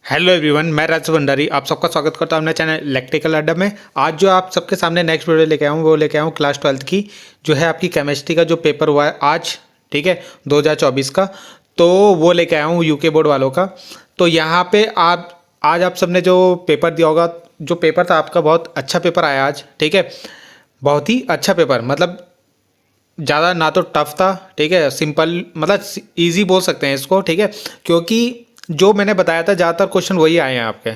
Hello everyone, मैं राजू भंडारी आप सबका स्वागत करता हूँ अपने चैनल इलेक्ट्रिकल अड्डा में। आज जो आप सबके सामने नेक्स्ट वीडियो लेके आऊँ वो लेके आऊँ क्लास 12th की, जो है आपकी केमिस्ट्री का जो पेपर हुआ है आज, ठीक है, 2024 का। तो वो लेके आया हूँ यूके बोर्ड वालों का। तो यहाँ पे आज आप सबने जो पेपर दिया होगा, जो पेपर था आपका बहुत अच्छा पेपर आया आज, ठीक है, बहुत ही अच्छा पेपर। मतलब ज़्यादा ना तो टफ था, ठीक है, सिंपल मतलब इजी बोल सकते हैं इसको, ठीक है, क्योंकि जो मैंने बताया था ज़्यादातर क्वेश्चन वही आए हैं आपके,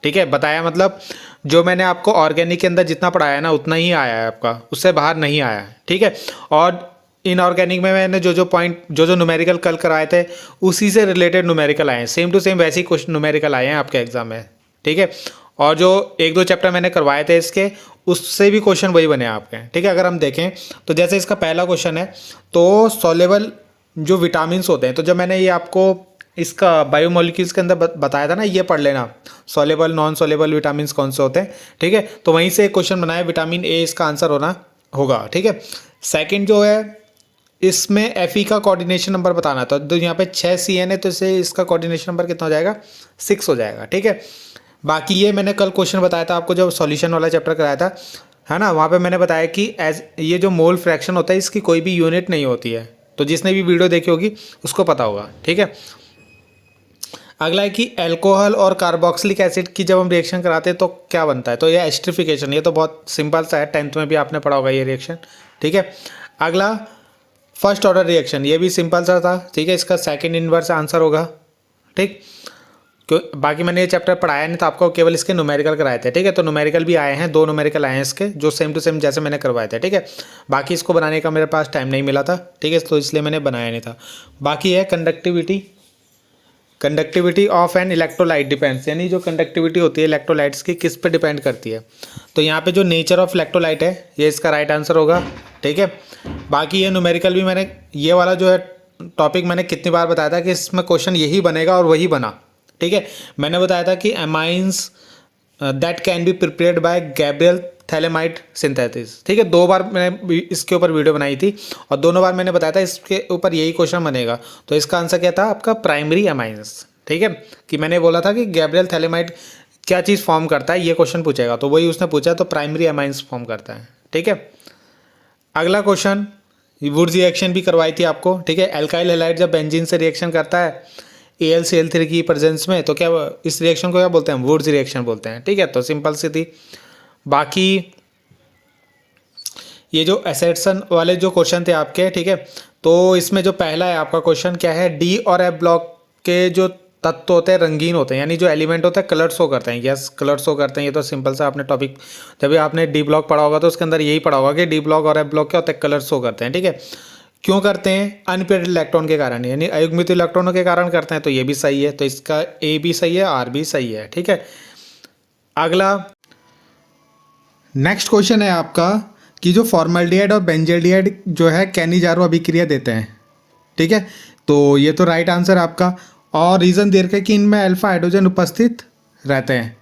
ठीक है। बताया मतलब जो मैंने आपको ऑर्गेनिक के अंदर जितना पढ़ाया है ना उतना ही आया है आपका, उससे बाहर नहीं आया है, ठीक है। और इनऑर्गेनिक में मैंने जो पॉइंट जो न्यूमेरिकल कल कराए थे उसी से रिलेटेड न्यूमेरिकल आए हैं, सेम टू सेम वैसे ही क्वेश्चन न्यूमेरिकल आए हैं आपके एग्जाम में, ठीक है। और जो एक दो चैप्टर मैंने करवाए थे इसके, उससे भी क्वेश्चन वही बने आपके, ठीक है। अगर हम देखें तो जैसे इसका पहला क्वेश्चन है, तो सॉल्युबल जो विटामिन्स होते हैं, तो जब मैंने ये आपको इसका बायोमोलिक्यूल्स के अंदर बताया था ना, ये पढ़ लेना सॉल्युबल नॉन सॉल्युबल विटामिन्स कौन से होते हैं, ठीक है। तो वहीं से एक क्वेश्चन बनाया, विटामिन ए इसका आंसर होना होगा, ठीक है। सेकंड जो है, इसमें एफ का कोऑर्डिनेशन नंबर बताना था, तो यहाँ पे 6 CN है, तो इसे इसका कोऑर्डिनेशन नंबर कितना हो जाएगा, 6 हो जाएगा, ठीक है। बाकी ये मैंने कल क्वेश्चन बताया था आपको, जब सॉल्यूशन वाला चैप्टर कराया था, है ना, वहाँ पे मैंने बताया कि एज ये जो मोल फ्रैक्शन होता है इसकी कोई भी यूनिट नहीं होती है। तो जिसने भी वीडियो देखी होगी उसको पता होगा, ठीक है। अगला है कि अल्कोहल और कार्बोक्सिलिक एसिड की जब हम रिएक्शन कराते हैं तो क्या बनता है, तो ये एस्टरिफिकेशन, ये तो बहुत सिंपल सा है, 10th में भी आपने पढ़ा होगा ये रिएक्शन, ठीक है। अगला फर्स्ट ऑर्डर रिएक्शन, ये भी सिंपल सा था, ठीक है, इसका सेकंड इनवर्स आंसर होगा, ठीक। क्यों, बाकी मैंने ये चैप्टर पढ़ाया नहीं था आपको, केवल इसके न्यूमेरिकल कराए थे, ठीक है। तो न्यूमेरिकल भी आए हैं, 2 न्यूमेरिकल आए हैं इसके, जो सेम टू सेम जैसे मैंने करवाए थे, ठीक है। बाकी इसको बनाने का मेरे पास टाइम नहीं मिला था, ठीक है, तो इसलिए मैंने बनाया नहीं था। बाकी है conductivity of an electrolyte depends, यानी जो कंडक्टिविटी होती है इलेक्ट्रोलाइट्स की किस पे डिपेंड करती है। तो यहाँ पे जो नेचर ऑफ इलेक्ट्रोलाइट है ये इसका राइट आंसर होगा, ठीक है। बाकी ये न्यूमेरिकल भी मैंने ये वाला जो है टॉपिक मैंने कितनी बार बताया था कि इसमें क्वेश्चन यही बनेगा और वही बना, ठीक है। मैंने बताया था कि amines that can be prepared by Gabriel phthalimide synthesis, ठीक है। 2 बार मैंने इसके ऊपर वीडियो बनाई थी और दोनों बार मैंने बताया था इसके ऊपर यही क्वेश्चन बनेगा। तो इसका आंसर क्या था आपका, प्राइमरी एमाइंस, ठीक है। कि मैंने बोला था कि गैब्रियल थैलेमाइड क्या चीज़ फॉर्म करता है, ये क्वेश्चन पूछेगा, तो वही उसने पूछा, तो प्राइमरी एमाइंस फॉर्म करता है, ठीक है। अगला क्वेश्चन, वुड्स रिएक्शन भी करवाई थी आपको, ठीक है। एल्काइल हैलाइड जब बेंजीन से रिएक्शन करता है AlCl3 की प्रेजेंस में, तो क्या इस रिएक्शन को क्या बोलते हैं, वुड्स रिएक्शन बोलते हैं, ठीक है। तो सिंपल सी थी। बाकी ये जो एसेट्सन वाले जो क्वेश्चन थे आपके, ठीक है, तो इसमें जो पहला है आपका क्वेश्चन क्या है, D और F ब्लॉक के जो तत्व होते हैं रंगीन होते हैं, यानी जो एलिमेंट होता है कलर शो करते हैं, यस कलर शो करते हैं। ये तो सिंपल सा आपने टॉपिक, जब भी आपने D ब्लॉक पढ़ा होगा तो उसके अंदर यही पढ़ा होगा कि D ब्लॉक और F ब्लॉक क्या होते हैं, कलर शो करते हैं, ठीक है। क्यों करते हैं, अनपेयर्ड इलेक्ट्रॉन के कारण, यानी अयुग्मित इलेक्ट्रॉनों के कारण करते हैं, तो ये भी सही है, तो इसका A भी सही है, R भी सही है, ठीक है। अगला नेक्स्ट क्वेश्चन है आपका कि जो फॉर्मल्डिहाइड और बेंजल्डिहाइड जो है कैनिजारो अभिक्रिया देते हैं, ठीक है। तो ये तो राइट आंसर है आपका, और रीज़न दे रखा है कि इनमें अल्फा हाइड्रोजन उपस्थित रहते हैं,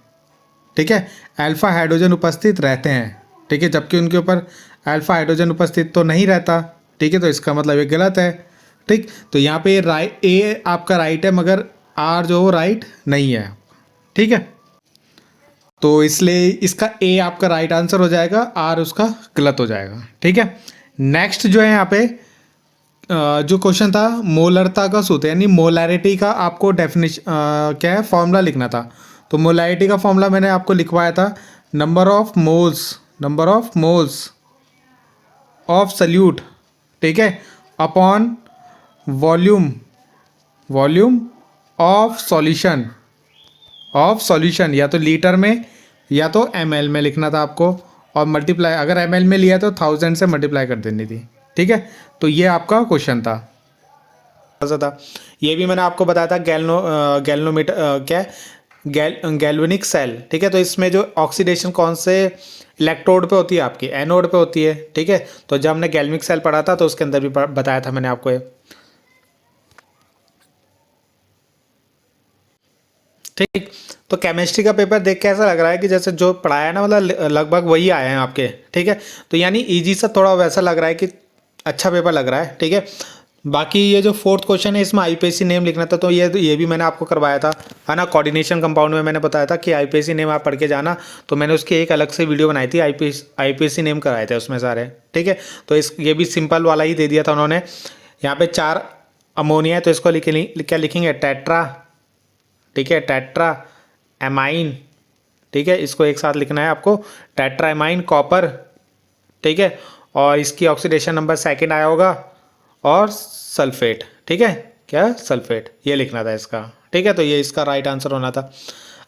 ठीक है, अल्फा हाइड्रोजन उपस्थित रहते हैं, ठीक है, जबकि उनके ऊपर अल्फा हाइड्रोजन उपस्थित तो नहीं रहता, ठीक है। तो इसका मतलब ये गलत है, ठीक। तो यहाँ पे राइट ए आपका राइट है, मगर आर जो राइट नहीं है, ठीक है। तो इसलिए इसका ए आपका राइट आंसर हो जाएगा, आर उसका गलत हो जाएगा, ठीक है। नेक्स्ट जो है यहाँ पे जो क्वेश्चन था मोलरता का सूत्र, यानी मोलैरिटी का आपको डेफिनेशन क्या है, फॉर्मूला लिखना था। तो मोलैरिटी का फॉर्मूला मैंने आपको लिखवाया था, number of moles of solute, ठीक है, अपॉन वॉल्यूम ऑफ सॉल्यूशन, या तो लीटर में या तो ml में लिखना था आपको, और मल्टीप्लाई अगर ml में लिया तो 1000 से मल्टीप्लाई कर देनी थी, ठीक है। तो ये आपका क्वेश्चन था। ये भी मैंने आपको बताया था गैल्वेनिक सेल, ठीक है। तो इसमें जो ऑक्सीडेशन कौन से इलेक्ट्रोड पे होती है, आपकी एनोड पे होती है, ठीक है। तो जब हमने गैल्वेनिक सेल पढ़ा था तो उसके अंदर भी बताया था मैंने आपको ये, ठीक। तो केमिस्ट्री का पेपर देख के ऐसा लग रहा है कि जैसे जो पढ़ाया ना, मतलब लगभग वही आए हैं आपके, ठीक है। तो यानी इजी सा थोड़ा वैसा लग रहा है कि अच्छा पेपर लग रहा है, ठीक है। बाकी ये जो फोर्थ क्वेश्चन है इसमें आईपीएसी नेम लिखना था, तो ये भी मैंने आपको करवाया था, है ना। कोऑर्डिनेशन कंपाउंड में मैंने बताया था कि आईपीएसी नेम आप पढ़ के जाना, तो मैंने उसकी एक अलग से वीडियो बनाई थी, आईपीएसी नेम कराए थे उसमें सारे, ठीक है। तो ये भी सिंपल वाला ही दे दिया था उन्होंने। यहाँ पे 4 अमोनिया है तो इसको क्या लिखेंगे, टेट्रा, ठीक है, टेट्रा एमाइन, ठीक है, इसको एक साथ लिखना है आपको, टेट्रा एमाइन कॉपर, ठीक है। और इसकी ऑक्सीडेशन नंबर सेकंड आया होगा, और सल्फेट, ठीक है, क्या सल्फेट, ये लिखना था इसका, ठीक है। तो ये इसका राइट आंसर होना था।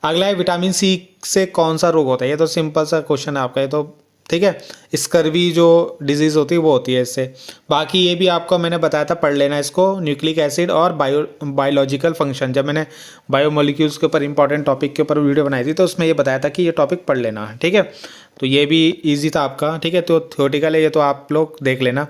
अगला है विटामिन सी से कौन सा रोग होता है, ये तो सिंपल सा क्वेश्चन है आपका, ये तो ठीक है। स्कर्वी जो डिजीज़ होती है वो होती है इससे। बाकी ये भी आपको मैंने बताया था, पढ़ लेना इसको, न्यूक्लिक एसिड और बायोलॉजिकल फंक्शन, जब मैंने बायोमोलिक्यूल्स के ऊपर इंपॉर्टेंट टॉपिक के ऊपर वीडियो बनाई थी तो उसमें ये बताया था कि ये टॉपिक पढ़ लेना, ठीक है। तो ये भी ईजी था आपका, ठीक है। तो थ्योरेटिकल है ये, तो आप लोग देख लेना,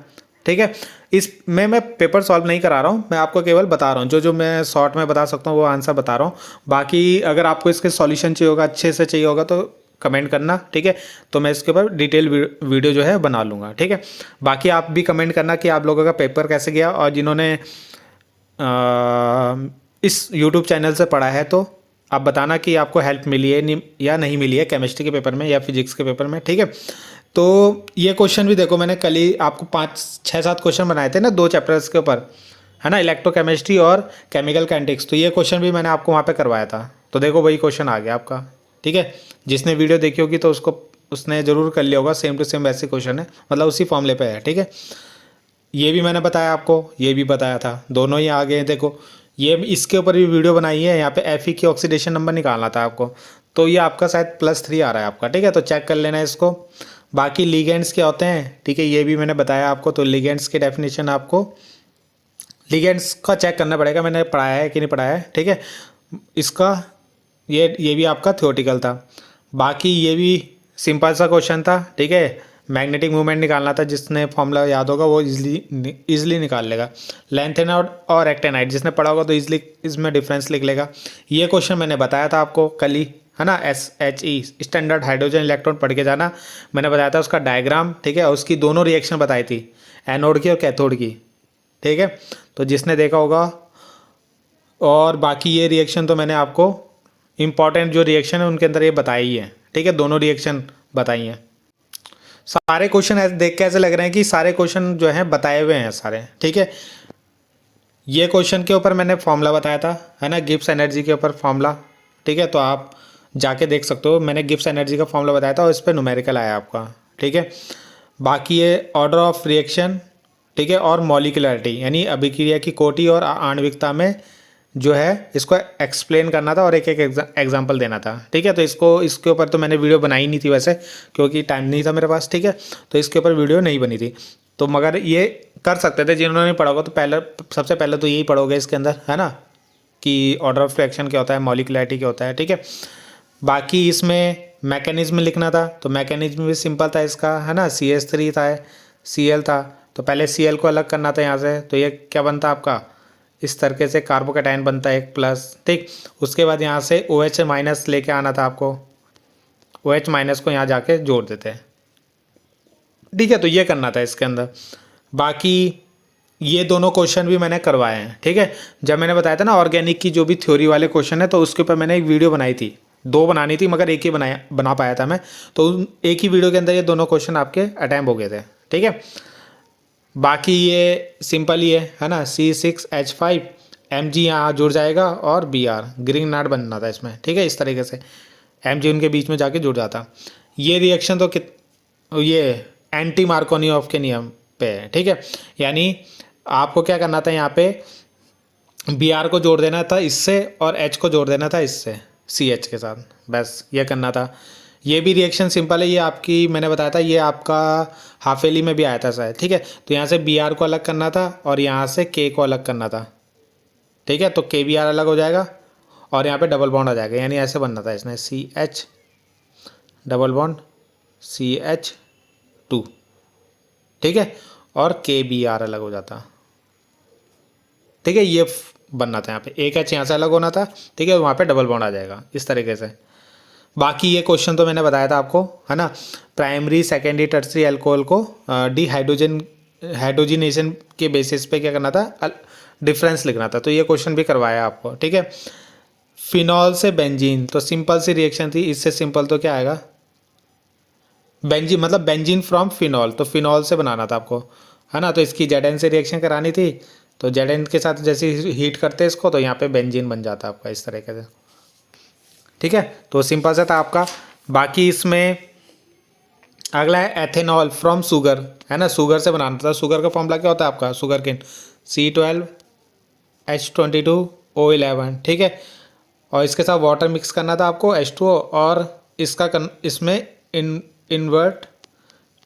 ठीक है। इसमें मैं पेपर सॉल्व नहीं करा रहा हूँ, मैं आपको केवल बता रहा हूँ, जो मैं शॉर्ट में बता सकता हूँ वो आंसर बता रहा हूँ। बाकी अगर आपको इसके सॉल्यूशन चाहिए होगा, अच्छे से चाहिए होगा, तो कमेंट करना, ठीक है। तो मैं इसके ऊपर डिटेल वीडियो जो है बना लूँगा, ठीक है। बाकी आप भी कमेंट करना कि आप लोगों का पेपर कैसे गया, और जिन्होंने इस यूट्यूब चैनल से पढ़ा है तो आप बताना कि आपको हेल्प मिली है या नहीं मिली है, केमिस्ट्री के पेपर में या फिजिक्स के पेपर में, ठीक है। तो ये क्वेश्चन भी देखो, मैंने कल ही आपको 5-6-7 क्वेश्चन बनाए थे ना 2 चैप्टर्स के ऊपर, है ना, इलेक्ट्रोकेमिस्ट्री और केमिकल काइनेटिक्स। तो ये क्वेश्चन भी मैंने आपको वहाँ पे करवाया था, तो देखो वही क्वेश्चन आ गया आपका, ठीक है। जिसने वीडियो देखी होगी तो उसने ज़रूर कर लिया होगा, सेम टू सेम वैसे क्वेश्चन है, मतलब उसी फॉर्मूले पे है, ठीक है। ये भी मैंने बताया आपको, ये भी बताया था, दोनों ही आ गए। देखो ये इसके ऊपर भी वीडियो बनाई है, यहाँ पे एफ की ऑक्सीडेशन नंबर निकालना था आपको, तो ये आपका शायद +3 आ रहा है आपका, ठीक है। तो चेक कर लेना इसको। बाकी लिगेंड्स क्या होते हैं, ठीक है, ये भी मैंने बताया आपको। तो लिगेंड्स की डेफिनेशन आपको, लिगेंड्स का चेक करना पड़ेगा मैंने पढ़ाया है कि नहीं पढ़ाया है, ठीक है। इसका ये भी आपका थ्योरेटिकल था। बाकी ये भी सिंपल सा क्वेश्चन था, ठीक है। मैग्नेटिक मूवमेंट निकालना था, जिसने फॉर्मूला याद होगा वो इजली निकाल लेगा। लेंथेनॉइड और एक्टेनाइड जिसने पढ़ा होगा तो इजली इसमें डिफरेंस लिख लेगा। ये क्वेश्चन मैंने बताया था आपको कल ही, है ना, SHE स्टैंडर्ड हाइड्रोजन इलेक्ट्रॉन पढ़ के जाना। मैंने बताया था उसका डायग्राम, ठीक है, और उसकी दोनों रिएक्शन बताई थी, एनोड की और कैथोड की, ठीक है। तो जिसने देखा होगा, और बाकी ये रिएक्शन तो मैंने आपको इंपॉर्टेंट जो रिएक्शन है उनके अंदर ये बताई ही है, ठीक है, दोनों रिएक्शन बताई हैं। सारे क्वेश्चन ऐसे देख के ऐसे लग रहे हैं कि सारे क्वेश्चन जो हैं बताए हुए हैं सारे, ठीक है। ये क्वेश्चन के ऊपर मैंने फॉर्मूला बताया था, है ना, गिब्स एनर्जी के ऊपर फॉर्मूला, ठीक है। तो आप जाके देख सकते हो, मैंने गिब्स एनर्जी का फॉर्मूला बताया था और इस पर न्यूमेरिकल आया आपका, ठीक है। बाकी ये ऑर्डर ऑफ रिएक्शन, ठीक है, और मॉलिक्यूलरिटी यानी अभिक्रिया की कोटि और आणविकता में जो है इसको एक्सप्लेन करना था और एक एग्जाम्पल देना था, ठीक है। तो इसके ऊपर तो मैंने वीडियो बनाई नहीं थी वैसे, क्योंकि टाइम नहीं था मेरे पास, ठीक है। तो इसके ऊपर वीडियो नहीं बनी थी, तो मगर ये कर सकते थे जिन्होंने पढ़ा होगा। तो सबसे पहले तो यही पढ़ोगे इसके अंदर, है ना, कि ऑर्डर ऑफ रिएक्शन क्या होता है, मॉलिक्यूलरिटी क्या होता है, ठीक है। बाकी इसमें मैकेनिज्म लिखना था, तो मैकेनिज्म भी सिंपल था इसका, है ना, CH3 था, Cl था। तो पहले Cl को अलग करना था यहाँ से, तो ये क्या बनता आपका, इस तरीके से कार्बोकैटायन बनता है एक प्लस, ठीक। उसके बाद यहाँ से OH- लेके आना था आपको, OH- को यहाँ जाके जोड़ देते हैं, ठीक है। तो ये करना था इसके अंदर। बाकी ये दोनों क्वेश्चन भी मैंने करवाए हैं, ठीक है। जब मैंने बताया था ना ऑर्गेनिक की जो भी थ्योरी वाले क्वेश्चन है, तो उसके ऊपर मैंने एक वीडियो बनाई थी, 2 बनानी थी मगर एक ही बना पाया था मैं। तो एक ही वीडियो के अंदर ये दोनों क्वेश्चन आपके अटैम्प हो गए थे, ठीक है। बाकी ये सिंपल ही है ना, C6H5 Mg यहाँ जुड़ जाएगा और Br ग्रीन नाट बनना था इसमें, ठीक है। इस तरीके से Mg उनके बीच में जाके जुड़ जाता। ये रिएक्शन तो ये एंटी मार्कोनियोव के नियम पे है, ठीक है। यानी आपको क्या करना था, यहाँ पे Br को जोड़ देना था इससे और H को जोड़ देना था इससे CH के साथ, बस ये करना था। ये भी रिएक्शन सिंपल है, ये आपकी मैंने बताया था, ये आपका हाफेली में भी आया था शायद, ठीक है। तो यहाँ से Br को अलग करना था और यहाँ से K को अलग करना था, ठीक है। तो KBr अलग हो जाएगा और यहाँ पे डबल बॉन्ड आ जाएगा, यानी ऐसे बनना था इसने CH डबल बॉन्ड CH2, ठीक है, और KBr अलग हो जाता, ठीक है। ये बनना था, यहाँ पे एक H यहाँ से अलग होना था, ठीक है, वहाँ पे डबल बॉन्ड आ जाएगा इस तरीके से। बाकी ये क्वेश्चन तो मैंने बताया था आपको, है ना, प्राइमरी सेकेंडरी टर्सरी अल्कोहल को हाइड्रोजिनेशन के बेसिस पे क्या करना था, डिफरेंस लिखना था। तो ये क्वेश्चन भी करवाया आपको, ठीक है। फिनॉल से बेंजीन, तो सिंपल सी रिएक्शन थी, इससे सिंपल तो क्या आएगा, बेंजीन मतलब बेंजीन फ्रॉम फिनॉल, तो फिनॉल से बनाना था आपको, है ना। तो इसकी जेड से रिएक्शन करानी थी, तो जेड के साथ जैसे हीट करते हैं इसको, तो यहाँ पे बेंजीन बन जाता है आपका इस तरीके से, ठीक है। तो सिंपल सा था आपका। बाकी इसमें अगला है एथेनॉल फ्रॉम शुगर, है ना, शुगर से बनाना था। शुगर का फॉर्मूला क्या होता है आपका, शुगर केन C12H22O11, ठीक है। और इसके साथ वाटर मिक्स करना था आपको H2O, और इसमें इन्वर्ट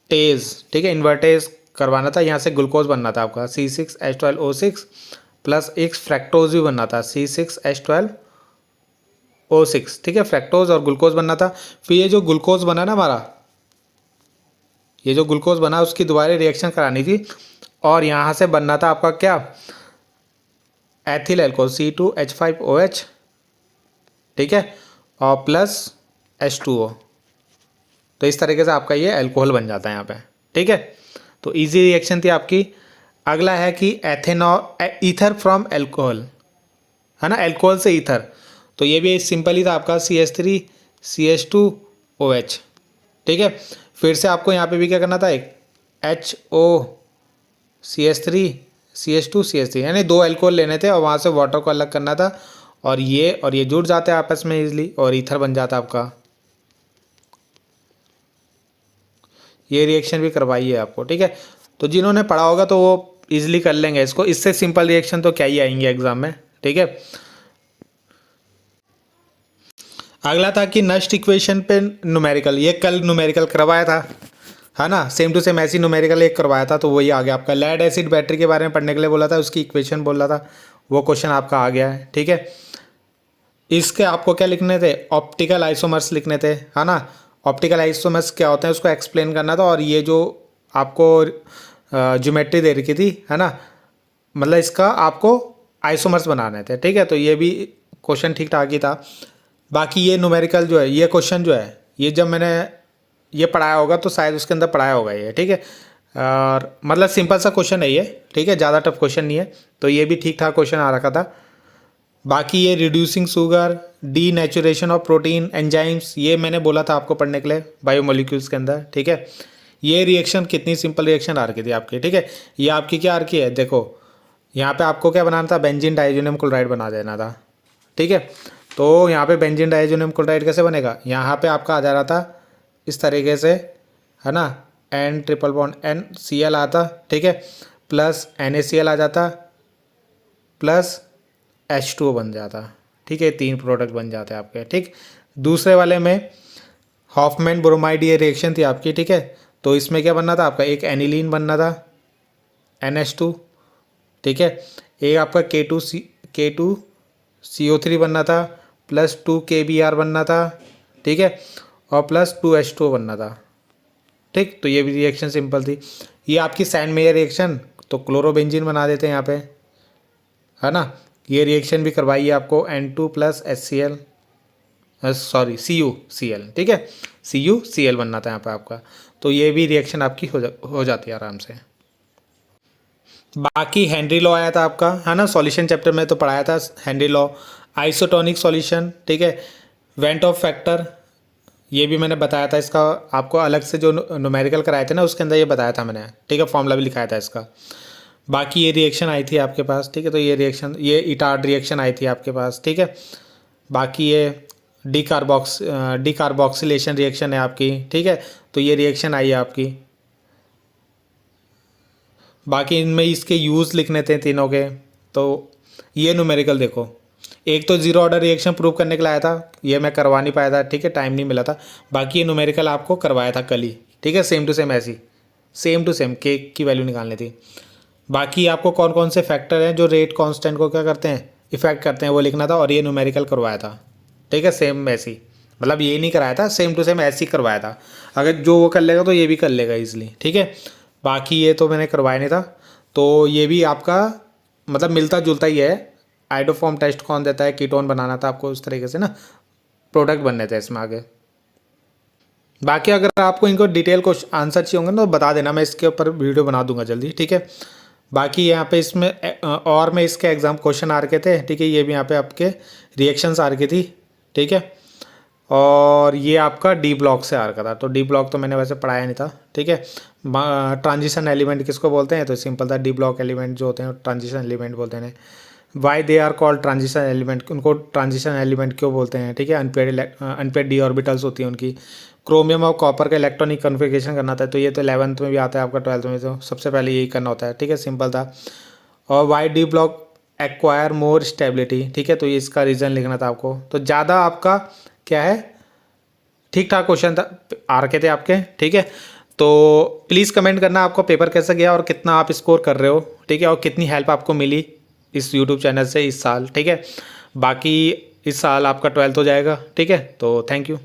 टेज, ठीक है, इन्वर्टेज करवाना था। यहाँ से ग्लूकोज बनना था आपका C6H12O6 प्लस एक फ्रैक्टोज भी बनना था C6H12O6, ठीक है। फ्रैक्टोज और ग्लूकोज बनना था। फिर ये जो ग्लूकोज बना ना हमारा, ये जो ग्लूकोज बना उसकी दोबारा रिएक्शन करानी थी, और यहाँ से बनना था आपका क्या, एथिल एल्कोहल C2H5OH, ठीक है, और प्लस H2O। तो इस तरीके से आपका ये अल्कोहल बन जाता है यहाँ पे, ठीक है। तो इजी रिएक्शन थी आपकी। अगला है कि एथेनॉल ईथर फ्रॉम अल्कोहल, है ना, अल्कोहल से ईथर। तो ये भी सिंपल ही था आपका CH3CH2OH, ठीक है। फिर से आपको यहाँ पे भी क्या करना था, एक HOCH3CH2CH3, यानी दो अल्कोहल लेने थे और वहाँ से वाटर को अलग करना था, और ये जुड़ जाते हैं आपस में इजीली, और ईथर बन जाता आपका। ये रिएक्शन भी करवाई है आपको, ठीक है। तो जिन्होंने पढ़ा होगा तो वो इजीली कर लेंगे इसको, इससे सिंपल रिएक्शन तो क्या ही आएंगे एग्जाम में, ठीक है। अगला था कि नस्ट इक्वेशन पे न्यूमेरिकल, ये कल न्यूमेरिकल करवाया था, है ना, सेम टू सेम ऐसी न्यूमेरिकल एक करवाया था, तो वही आ गया आपका। लेड एसिड बैटरी के बारे में पढ़ने के लिए बोला था, उसकी इक्वेशन बोल रहा था, वो क्वेश्चन आपका आ गया है, ठीक है। इसके आपको क्या लिखने थे, ऑप्टिकल आइसोमर्स लिखने थे, है ना। ऑप्टिकल आइसोमर्स क्या होते हैं उसको एक्सप्लेन करना था, और ये जो आपको ज्योमेट्री दे रखी थी, है ना, मतलब इसका आपको आइसोमर्स बनाने थे, ठीक है। तो ये भी क्वेश्चन ठीक ठाक ही था। बाकी ये न्यूमेरिकल जो है, ये क्वेश्चन जो है, ये जब मैंने ये पढ़ाया होगा तो शायद उसके अंदर पढ़ाया होगा ये, ठीक है। और मतलब सिंपल सा क्वेश्चन है ये, ठीक है, ज़्यादा टफ क्वेश्चन नहीं है। तो ये भी ठीक ठाक क्वेश्चन आ रखा था। बाकी ये reducing sugar, denaturation of protein, enzymes, ये मैंने बोला था आपको पढ़ने के लिए बायोमोलिक्यूल्स के अंदर, ठीक है। ये रिएक्शन कितनी सिंपल रिएक्शन आ रखी थी आपकी, ठीक है। ये आपकी क्या आ रखी है, देखो यहाँ पे आपको क्या बनाना था, बेंजीन डाइजोनियम क्लोराइड बना देना था, ठीक है। तो यहाँ पे बेंजीन डाइजोनियम क्लोराइड कैसे बनेगा, यहाँ पे आपका आ जा रहा था इस तरीके से, है ना, N ट्रिपल बॉन्ड NCl आता, ठीक है, प्लस NaCl आ जाता, प्लस H2O बन जाता, ठीक है। तीन प्रोडक्ट बन जाते हैं आपके, ठीक। दूसरे वाले में हॉफमैन ब्रोमाइड ये रिएक्शन थी आपकी, ठीक है। तो इसमें क्या बनना था आपका, एक एनिलीन बनना था NH2, ठीक है। एक आपका K2CO3 बनना था, प्लस 2KBr बनना था, ठीक है, और प्लस 2H2O बनना था, ठीक। तो ये भी रिएक्शन सिंपल थी। ये आपकी सैंड मेयर रिएक्शन, तो क्लोरोबेंजीन बना देते हैं यहाँ पे, है ना। ये रिएक्शन भी करवाई है आपको N2 plus HCl, sorry CuCl, ठीक है, CuCl बनना था यहाँ पे आपका। तो ये भी रिएक्शन आपकी हो जाती है आराम से। बाकी हेनरी लॉ आया था आपका, है ना, सॉल्यूशन चैप्टर में तो पढ़ाया था हेनरी लॉ। आइसोटोनिक सॉल्यूशन, ठीक है, वेंट ऑफ फैक्टर, ये भी मैंने बताया था इसका आपको, अलग से जो न्यूमेरिकल कराए थे ना उसके अंदर ये बताया था मैंने, ठीक है, फॉर्मूला भी लिखाया था इसका। बाकी ये रिएक्शन आई थी आपके पास, ठीक है। तो ये रिएक्शन, ये इटार्ड रिएक्शन आई थी आपके पास, ठीक है। बाकी ये डीकार्बोक्सिलेशन रिएक्शन है आपकी, ठीक है। तो ये रिएक्शन आई है आपकी। बाकी इनमें इसके यूज़ लिखने थे तीनों के। तो ये न्यूमेरिकल देखो, एक तो जीरो ऑर्डर रिएक्शन प्रूव करने के लिए आया था, ये मैं करवा नहीं पाया था, ठीक है, टाइम नहीं मिला था। बाकी ये न्यूमेरिकल आपको करवाया था कल ही, ठीक है, सेम टू सेम ऐसी, सेम टू सेम के की वैल्यू निकालनी थी। बाकी आपको कौन कौन से फैक्टर हैं जो रेट कांस्टेंट को क्या करते हैं, इफेक्ट करते हैं, वो लिखना था, और ये न्यूमेरिकल करवाया था, ठीक है, सेम ऐसी, मतलब ये नहीं कराया था, सेम टू सेम ऐसे ही करवाया था। अगर जो वो कर लेगा तो ये भी कर लेगा ईजिली, ठीक है। बाकी ये तो मैंने करवाया नहीं था, तो ये भी आपका मतलब मिलता जुलता ही है। आइडोफॉर्म टेस्ट कौन देता है, कीटोन बनाना था आपको उस तरीके से ना, प्रोडक्ट बनने थे इसमें आगे। बाकी अगर आपको इनको डिटेल क्वेश्चन आंसर चाहिए होंगे तो बता देना, मैं इसके ऊपर वीडियो बना दूंगा जल्दी, ठीक है। बाकी यहाँ पे इसमें और में इसके एग्जाम क्वेश्चन आ रखे थे, ठीक है। ये भी यहाँ पे आपके रिएक्शंस आ रखी थी, ठीक है। और ये आपका डी ब्लॉक से आ रखा था, तो डी ब्लॉक तो मैंने वैसे पढ़ाया नहीं था, ठीक है। ट्रांजिशन एलिमेंट किसको बोलते हैं, तो सिंपल था, डी ब्लॉक एलिमेंट जो होते हैं ट्रांजिशन एलिमेंट बोलते हैं। Why they are called transition element, उनको ट्रांजिशन एलिमेंट क्यों बोलते हैं, ठीक है। अनपेड डी ऑर्बिटल्स होती हैं उनकी। क्रोमियम और कॉपर का इलेक्ट्रॉनिक कन्फिग्रेशन करना था, तो ये तो 11th में भी आता है आपका, 12th में तो सबसे पहले यही करना होता है, ठीक है, सिंपल था। और why D block acquire more stability, ठीक है, तो ये इसका रीज़न लिखना था आपको। तो ज़्यादा आपका क्या है, ठीक ठाक क्वेश्चन था आ रखे थे आपके, ठीक है। तो प्लीज़ कमेंट करना आपको पेपर कैसा गया और कितना आप स्कोर कर रहे हो, ठीक है, और कितनी हेल्प आपको मिली इस यूट्यूब चैनल से इस साल, ठीक है। बाकी इस साल आपका 12th हो जाएगा, ठीक है। तो थैंक यू।